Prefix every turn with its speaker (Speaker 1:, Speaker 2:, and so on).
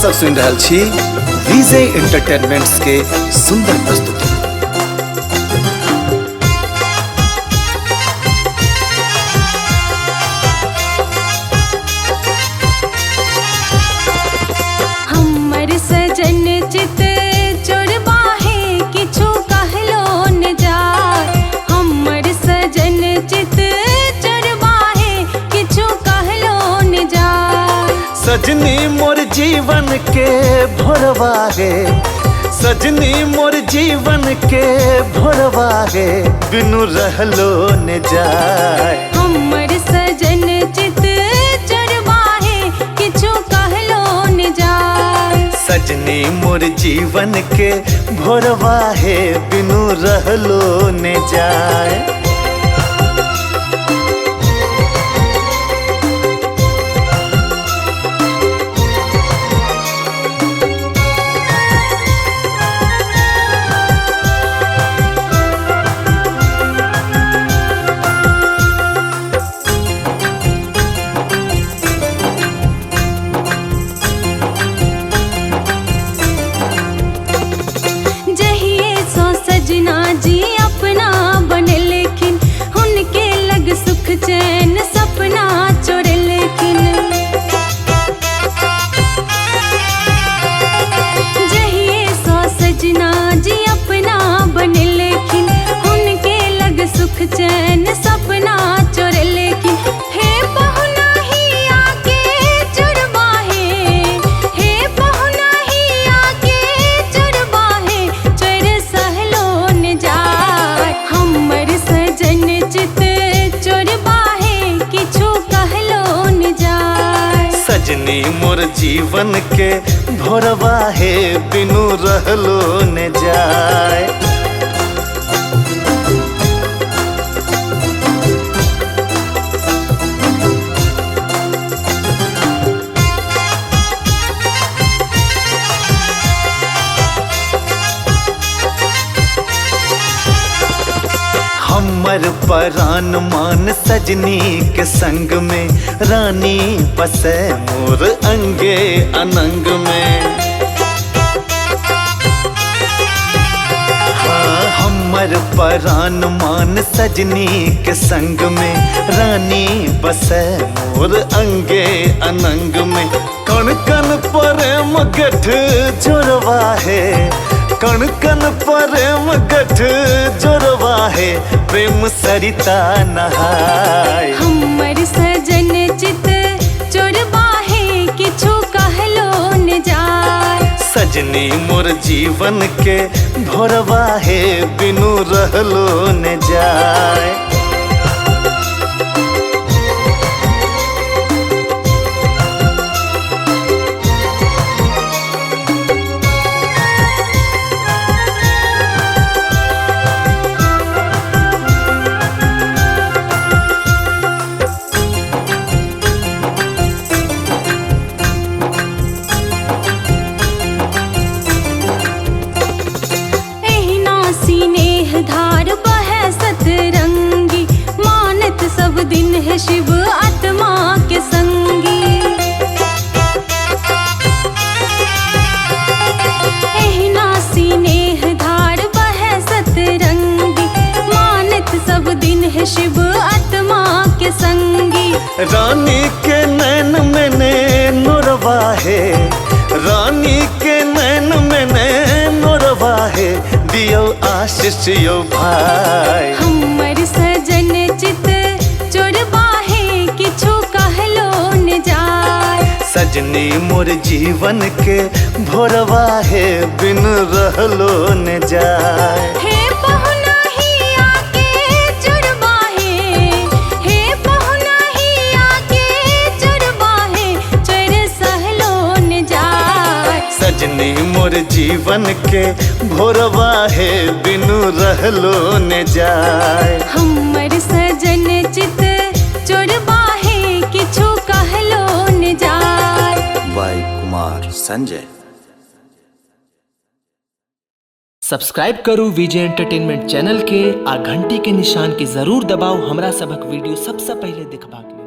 Speaker 1: सब सुन रहल छी विजय एंटरटेनमेंट्स के सुंदर प्रस्तुति।
Speaker 2: हमर सजन चित चोरबा है किछु कहलो न जाय। हमर सजन चित चोरबा है किछु कहलो न जाय।
Speaker 3: सजनी मोर जीवन के भोरवा है, सजनी मोर जीवन के भोरवा है, बिनु रहलो न जाय।
Speaker 2: हमर सजन चित चोरबा है किछु कहलो न जाय।
Speaker 3: सजनी मोर जीवन के भोरवा है, बिनु रहलो न जाय।
Speaker 2: सजना जी अपना बनलखिन, हुनके लग सुख चैन सपना चोरलखिन। जहिए सो सजना जी अपना बनलखिन, हुनके लग सुख चैन सपना चोरलखिन। हे पहुना ही आके चोरबा है, हे पहुना ही आके चोरबा है, चोर सहलो न जाय। हमर सजन चित चोरबा है किछु कहलो न जाय।
Speaker 3: सजनी मोर जीवन के भोरवा है, बिनु रहलो न जाय। हमर परान मान सजनी के संग में, रानी बसे मोर अंगे अनंग में। हाँ, हमर परान मान सजनी के संग में, रानी बसे मोर अंगे अनंग में। कण कण प्रेम गठ जोड़वा है, कण कण प्रेम गठ जोड़वा है, प्रेम सरिता नहाय।
Speaker 2: हमर सजन चित चोरबा है किछु कहलो न जाय।
Speaker 3: सजनी मोर जीवन के भोरवा है, बिनु रहलो न जाय।
Speaker 2: धार बहे सतरंगी, मानत सब दिन है शिव आत्मा के संगी। एहना सीनेह धार बहे सतरंगी, मानत सब दिन है शिव आत्मा के संगी।
Speaker 3: रानी के नैन में नूरवा है, रानी के नैन में नूरवा है, दियो आशीष यो भाई।
Speaker 2: हमर सजन चित चोरबा है किछु कहलो न जाय।
Speaker 3: सजनी मोर जीवन के भोरवा है, बिन रहलो न जाय।
Speaker 2: हे पहुना ही आके चोरबा है, हे पहुना ही आके चोरबा है, चोर सहलो न जाय।
Speaker 3: सजनी मोर जीवन के भोरवा है, बिनु रहलो न जाय।
Speaker 2: हमर सजन चित चोरबा है किछु कहलो न जाय।
Speaker 1: वाई कुमार संजय। सब्सक्राइब करू विजय एंटरटेनमेंट चैनल के आ घंटी के निशान के जरूर दबाओ हमरा सबक वीडियो सबसे पहले देखबाक।